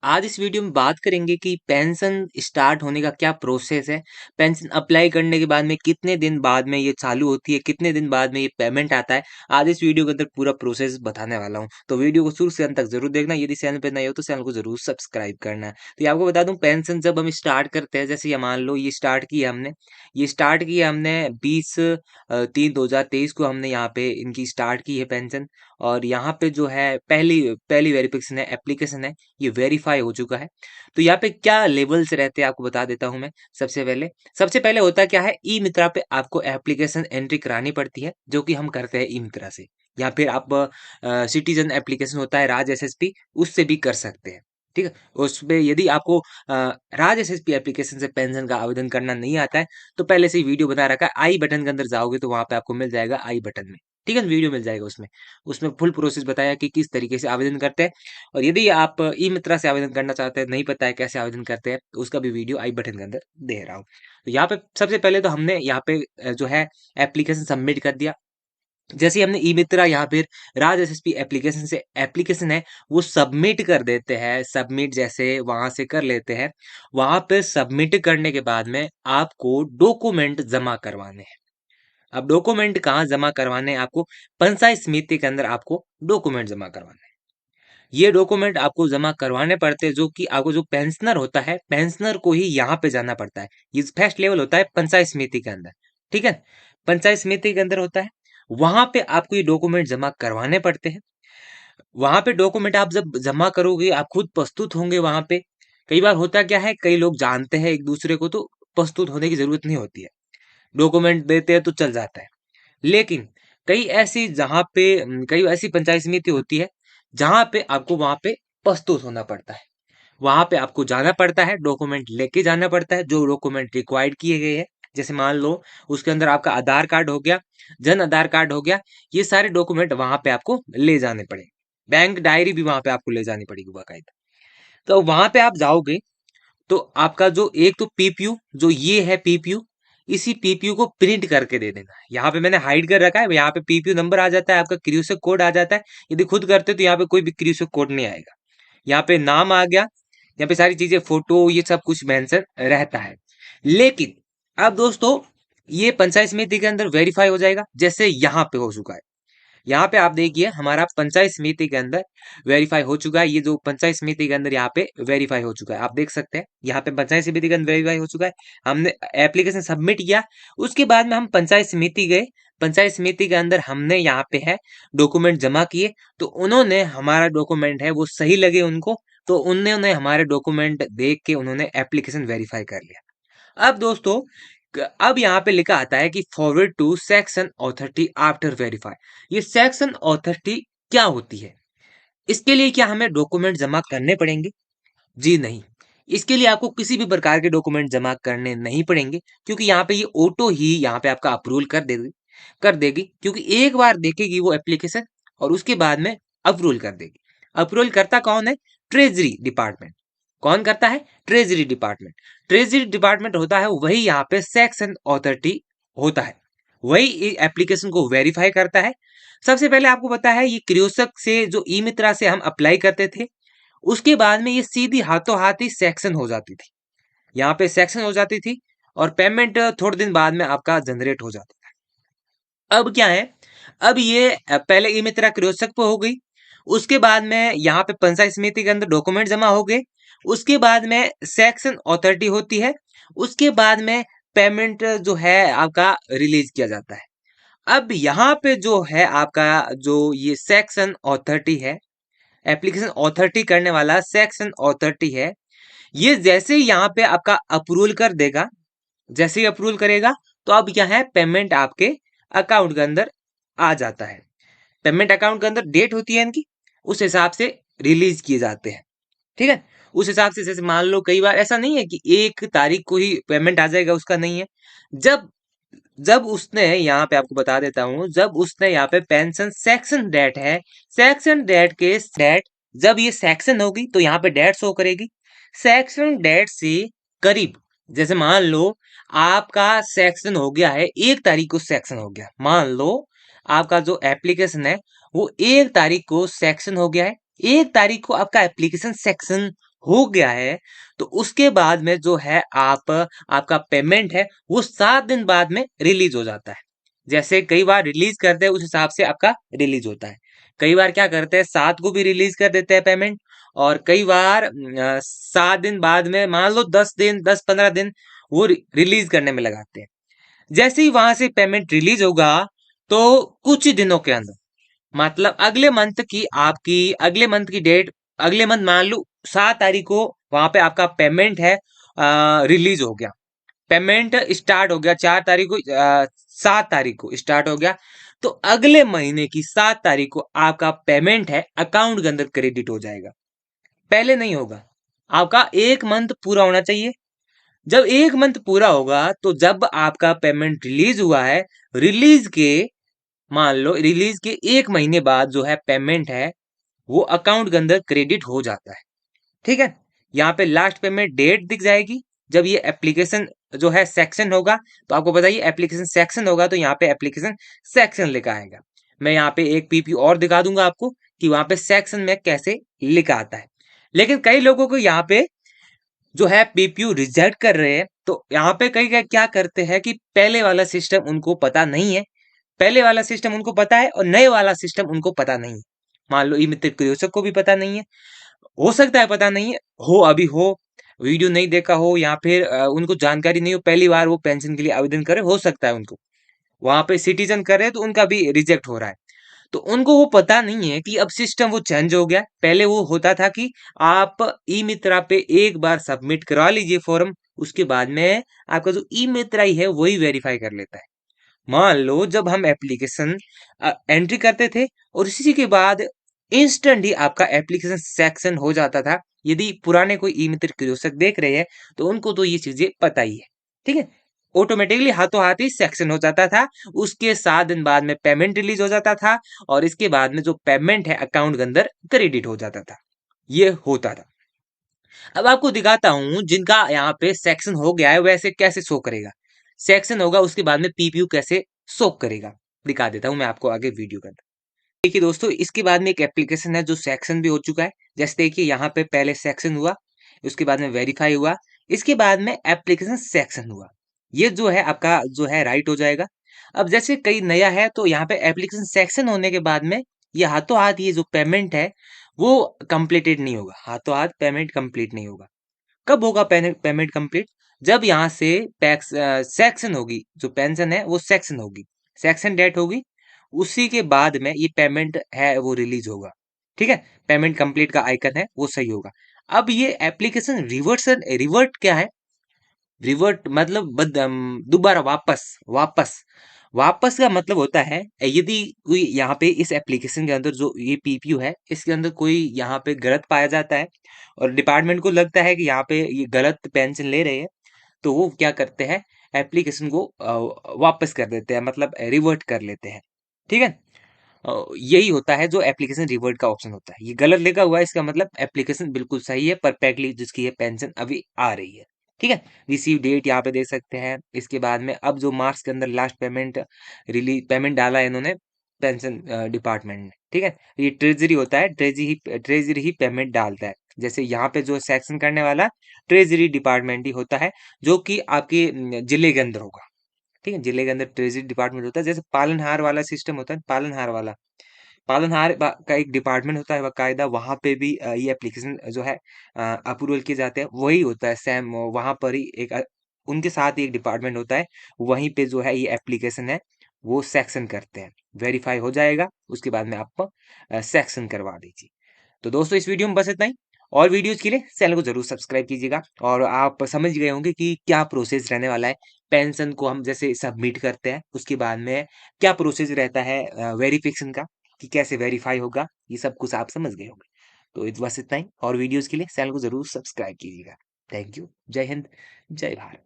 आज इस वीडियो में बात करेंगे कि पेंशन स्टार्ट होने का क्या प्रोसेस है। पेंशन अप्लाई करने के बाद में कितने दिन बाद में ये चालू होती है, कितने दिन बाद में ये पेमेंट आता है। आज इस वीडियो के अंदर पूरा प्रोसेस बताने वाला हूँ, तो वीडियो को शुरू से अंत तक जरूर देखना। यदि चैनल पे नए हो तो चैनल को जरूर सब्सक्राइब करना है। तो ये आपको बता दूं, पेंशन जब हम स्टार्ट करते हैं, जैसे ये मान लो ये स्टार्ट किया हमने 20/3/2023 को हमने यहाँ पे इनकी स्टार्ट की है पेंशन। और यहाँ पे जो है पहली पहली वेरिफिकेशन है, एप्लीकेशन है, ये वेरीफाई हो चुका है। तो यहाँ पे क्या लेवल्स रहते हैं आपको बता देता हूँ मैं। सबसे पहले होता क्या है, ई मित्रा पे आपको एप्लीकेशन एंट्री करानी पड़ती है, जो कि हम करते हैं ई मित्रा से। या फिर आप सिटीजन एप्लीकेशन होता है राज एसएसपी, उससे भी कर सकते हैं। ठीक है, उसमें यदि आपको राज एसएसपी एप्लीकेशन से पेंशन का आवेदन करना नहीं आता है, तो पहले से ही वीडियो बता रखा है, आई बटन के अंदर जाओगे तो वहां पे आपको मिल जाएगा आई बटन में। ठीक है, वीडियो मिल जाएगा उसमें। उसमें फुल प्रोसेस बताया कि किस तरीके से आवेदन करते हैं। और यदि आप ई मित्रा से आवेदन करना चाहते हैं, नहीं पता है कैसे आवेदन करते हैं, तो उसका भी वीडियो आई बटन के अंदर दे रहा हूँ। तो यहाँ पे सबसे पहले तो हमने यहाँ पे जो है एप्लीकेशन सबमिट कर दिया। जैसे ही हमने ई मित्रा यहाँ पे राज एसएसपी एप्लीकेशन से एप्लीकेशन है वो सबमिट कर देते हैं। सबमिट जैसे वहां से कर लेते हैं, वहां पे सबमिट करने के बाद में आपको डॉक्यूमेंट जमा करवाने हैं। अब डॉक्यूमेंट कहाँ जमा करवाने हैं आपको? पंचायत समिति के अंदर आपको डॉक्यूमेंट जमा करवाने हैं। ये डॉक्यूमेंट आपको जमा करवाने पड़ते हैं, जो कि आपको जो पेंशनर होता है, पेंशनर को ही यहाँ पे जाना पड़ता है। ये फर्स्ट लेवल होता है पंचायत समिति के अंदर। ठीक है, पंचायत समिति के अंदर होता है, वहां पे आपको ये डॉक्यूमेंट जमा करवाने पड़ते हैं। वहां पे डॉक्यूमेंट आप जब जमा करोगे, आप खुद प्रस्तुत होंगे वहां पे। कई बार होता क्या है, कई लोग जानते हैं एक दूसरे को, तो प्रस्तुत होने की जरूरत नहीं होती है, डॉक्यूमेंट देते हैं तो चल जाता है। लेकिन कई ऐसी पंचायत समिति होती है जहां पे आपको वहां पे प्रस्तुत होना पड़ता है। वहां पे आपको जाना पड़ता है, डॉक्यूमेंट लेके जाना पड़ता है, जो डॉक्यूमेंट रिक्वायर्ड किए गए हैं। जैसे मान लो उसके अंदर आपका आधार कार्ड हो गया, जन आधार कार्ड हो गया, ये सारे डॉक्यूमेंट वहां पे आपको ले जाने पड़े। बैंक डायरी भी वहां पे आपको ले जानी पड़ेगी बाकायदा। तो वहां पे आप जाओगे तो आपका जो एक तो पीपीयू, जो ये है पीपीयू, इसी पीपीयू को प्रिंट करके दे देना। यहाँ पे मैंने हाइड कर रखा है, यहाँ पे पीपीयू नंबर आ जाता है, आपका क्रियूसेक कोड आ जाता है। यदि खुद करते तो यहाँ पे कोई भी क्रियूसेक कोड नहीं आएगा। यहाँ पे नाम आ गया, यहाँ पे सारी चीजें, फोटो, ये सब कुछ मेंशन रहता है। लेकिन अब दोस्तों, ये पंचायत समिति के अंदर वेरीफाई हो जाएगा, जैसे यहाँ पे हो चुका है। यहाँ पे आप देखिए, हमारा पंचायत समिति के अंदर वेरीफाई हो चुका है। ये जो पंचायत समिति के अंदर यहाँ पे वेरीफाई हो चुका है, आप देख सकते हैं यहाँ पे पंचायत समिति के अंदर वेरीफाई हो चुका है। हमने एप्लीकेशन सबमिट किया, उसके बाद में हम पंचायत समिति गए। पंचायत समिति के अंदर हमने यहाँ पे है डॉक्यूमेंट जमा किए, तो उन्होंने हमारा डॉक्यूमेंट है वो सही लगे उनको, तो उन्होंने हमारे डॉक्यूमेंट देख के उन्होंने एप्लीकेशन वेरीफाई कर लिया। अब दोस्तों, अब यहाँ पे लिखा आता है कि forward to section authority after verify. ये सेक्शन अथॉरिटी क्या होती है? इसके लिए क्या हमें डॉक्यूमेंट जमा करने पड़ेंगे? जी नहीं, इसके लिए आपको किसी भी प्रकार के डॉक्यूमेंट जमा करने नहीं पड़ेंगे, क्योंकि यहाँ पे ये ऑटो ही यहाँ पे आपका अप्रूवल कर देगी, क्योंकि एक बार देखेगी वो एप्लीकेशन और उसके बाद में अप्रूवल कर देगी। अप्रूवल करता कौन है? Treasury department. कौन करता है? Treasury department. ट्रेजरी डिपार्टमेंट होता है वही यहाँ पे सेक्शन अथॉरिटी होता है, वही एप्लीकेशन को वेरीफाई करता है। सबसे पहले आपको पता है, ये क्रियोसक से जो ई मित्रा से हम अप्लाई करते थे, उसके बाद में ये सीधी हाथों हाथ ही सेक्शन हो जाती थी। यहाँ पे सेक्शन हो जाती थी और पेमेंट थोड़े दिन बाद में आपका जनरेट हो जाता था। अब क्या है, अब ये पहले ई मित्रा क्रियोसक पे हो गई, उसके बाद में यहाँ पे पंचायत समिति के अंदर डॉक्यूमेंट जमा हो गए, उसके बाद में सेक्शन अथॉरिटी होती है, उसके बाद में पेमेंट जो है आपका रिलीज किया जाता है। अब यहाँ पे जो है आपका, जो ये सेक्शन अथॉरिटी है, एप्लीकेशन अथॉरिटी करने वाला सेक्शन अथॉरिटी है, ये जैसे ही यहाँ पे आपका अप्रूवल कर देगा, जैसे ही अप्रूवल करेगा, तो अब क्या है, पेमेंट आपके अकाउंट के अंदर आ जाता है। पेमेंट अकाउंट के अंदर डेट होती है इनकी, उस हिसाब से रिलीज किए जाते हैं। ठीक है, उस हिसाब से, जैसे मान लो कई बार ऐसा नहीं है कि 1 तारीख को ही पेमेंट आ जाएगा, उसका नहीं है। जब जब उसने, यहाँ पे आपको बता देता हूँ, जब उसने यहाँ पे पेंशन सेक्शन डेट है, सेक्शन डेट के डेट, जब ये सेक्शन होगी तो यहाँ पे डेट शो करेगी। सेक्शन डेट से करीब, जैसे मान लो आपका सेक्शन हो गया है 1 तारीख को, सेक्शन हो गया, मान लो आपका जो एप्लीकेशन है वो 1 तारीख को सेक्शन हो गया है, 1 तारीख को आपका एप्लीकेशन सेक्शन हो गया है, तो उसके बाद में जो है आपका पेमेंट है वो 7 दिन बाद में रिलीज हो जाता है। जैसे कई बार रिलीज करते हैं उस हिसाब से आपका रिलीज होता है। कई बार क्या करते हैं 7 को भी रिलीज कर देते हैं पेमेंट, और कई बार 7 दिन बाद में, मान लो 10 दिन 10-15 दिन वो रिलीज करने में लगाते हैं। जैसे ही वहां से पेमेंट रिलीज होगा, तो कुछ ही दिनों के अंदर, मतलब अगले मंथ की डेट, अगले मंथ मान लो 7 तारीख को वहां पे आपका पेमेंट है रिलीज हो गया, पेमेंट स्टार्ट हो गया 4 तारीख को, 7 तारीख को स्टार्ट हो गया, तो अगले महीने की 7 तारीख को आपका पेमेंट है अकाउंट के अंदर क्रेडिट हो जाएगा। पहले नहीं होगा। आपका एक मंथ पूरा होना चाहिए। जब एक मंथ पूरा होगा, तो जब आपका पेमेंट रिलीज हुआ है, रिलीज के मान लो रिलीज के 1 महीने बाद जो है पेमेंट है वो अकाउंट के अंदर क्रेडिट हो जाता है। ठीक है, यहाँ पे लास्ट पेमेंट डेट दिख जाएगी। जब ये एप्लीकेशन जो है सेक्शन होगा, तो आपको बताइए एप्लीकेशन सेक्शन होगा, तो यहाँ पे एप्लीकेशन सेक्शन लिखा आएगा। मैं यहाँ पे एक पीपी और दिखा दूंगा आपको कि वहां पे सेक्शन में कैसे लिखा आता है। लेकिन कई लोगों को यहाँ पे जो है पीपीयू रिजेक्ट कर रहे हैं, तो यहाँ पे कई क्या करते हैं कि पहले वाला सिस्टम उनको पता नहीं है, पहले वाला सिस्टम उनको पता है और नए वाला सिस्टम उनको पता नहीं है। मान लो ई मित्र कृषक को भी पता नहीं है, हो सकता है पता नहीं है, अभी हो, वीडियो नहीं देखा हो, या फिर उनको जानकारी नहीं हो, पहली बार वो पेंशन के लिए आवेदन करे, हो सकता है उनको वहां पे सिटीजन करे तो उनका भी रिजेक्ट हो रहा है। तो उनको वो पता नहीं है कि अब सिस्टम वो चेंज हो गया। पहले वो होता था कि आप ई मित्रा पे एक बार सबमिट करा लीजिए फॉर्म, उसके बाद में आपका जो ई मित्रा ही है वही वेरीफाई कर लेता है। मान लो जब हम एप्लीकेशन एंट्री करते थे और इसी के बाद इंस्टेंट ही आपका एप्लीकेशन सेक्शन हो जाता था। यदि पुराने कोई ई मित्र कियोस्क देख रहे हैं तो उनको तो ये चीजें पता ही है। ठीक है, ऑटोमेटिकली हाथों हाथ ही सेक्शन हो जाता था। उसके 7 दिन बाद में पेमेंट रिलीज हो जाता था, और इसके बाद में जो पेमेंट है अकाउंट के अंदर क्रेडिट हो जाता था। ये होता था। अब आपको दिखाता हूं जिनका यहाँ पे सेक्शन हो गया है वैसे कैसे शो करेगा। सेक्शन होगा उसके बाद में पीपीयू कैसे शो करेगा, दिखा देता हूं मैं आपको आगे वीडियो के अंदर। देखिए दोस्तों, इसके बाद में एक एप्लीकेशन है जो सेक्शन भी हो चुका है। जैसे देखिए यहाँ पे पहले सेक्शन हुआ, उसके बाद में वेरीफाई हुआ, इसके बाद में एप्लीकेशन सेक्शन हुआ। ये जो है आपका जो है राइट हो जाएगा। अब जैसे कई नया है तो यहाँ पे एप्लीकेशन सेक्शन होने के बाद में ये हाथों हाथ ये जो पेमेंट है वो कंप्लीटेड नहीं होगा, हाथों हाथ पेमेंट कंप्लीट नहीं होगा। कब होगा पेमेंट कंप्लीट? जब यहाँ से टैक्स सेक्शन होगी, जो पेंशन है वो सेक्शन होगी, सेक्शन डेट होगी, उसी के बाद में ये पेमेंट है वो रिलीज होगा। ठीक है, पेमेंट कंप्लीट का आइकन है वो सही होगा। अब ये एप्लीकेशन रिवर्ट क्या है? रिवर्ट मतलब दोबारा वापस, वापस वापस का मतलब होता है यदि कोई यहाँ पे इस एप्लीकेशन के अंदर जो ये पीपीयू है इसके अंदर कोई यहाँ पे गलत पाया जाता है, और डिपार्टमेंट को लगता है कि यहाँ पे ये गलत पेंशन ले रहे हैं, तो वो क्या करते हैं, एप्लीकेशन को वापस कर देते हैं, मतलब रिवर्ट कर लेते हैं। ठीक है, यही होता है जो एप्लीकेशन रिवर्ट का ऑप्शन होता है। ये गलत लिखा हुआ है, इसका मतलब एप्लीकेशन बिल्कुल सही है, परफेक्टली जिसकी ये पेंशन अभी आ रही है। ठीक है, रिसीव डेट यहाँ पे देख सकते हैं। इसके बाद में अब जो मार्च के अंदर लास्ट पेमेंट डाला है इन्होंने पेंशन डिपार्टमेंट ने। ठीक है, ये ट्रेजरी होता है, ट्रेजरी ही पेमेंट डालता है। जैसे यहाँ पे जो सेक्शन करने वाला ट्रेजरी डिपार्टमेंट ही होता है, जो कि आपके जिले के अंदर होगा। ठीक है, जिले के अंदर ट्रेजरी डिपार्टमेंट होता है। जैसे पालनहार वाला सिस्टम होता है, का एक डिपार्टमेंट होता है बाकायदा, वहां पे भी ये एप्लीकेशन जो है अप्रूवल किए जाते हैं, वही होता है सेम। वहां पर ही एक उनके साथ ही एक डिपार्टमेंट होता है, वहीं पे जो है ये एप्लीकेशन है वो सेक्शन करते हैं। वेरीफाई हो जाएगा, उसके बाद में आप सेक्शन करवा दीजिए। तो दोस्तों इस वीडियो में बस इतना ही। और वीडियोज के लिए चैनल को जरूर सब्सक्राइब कीजिएगा। और आप समझ गए होंगे कि क्या प्रोसेस रहने वाला है। पेंशन को हम जैसे सबमिट करते हैं उसके बाद में क्या प्रोसेस रहता है वेरिफिकेशन का, कि कैसे वेरीफाई होगा, ये सब कुछ आप समझ गए होंगे। तो बस इतना ही, और वीडियोज के लिए चैनल को जरूर सब्सक्राइब कीजिएगा। Thank you. जय हिंद, जय भारत।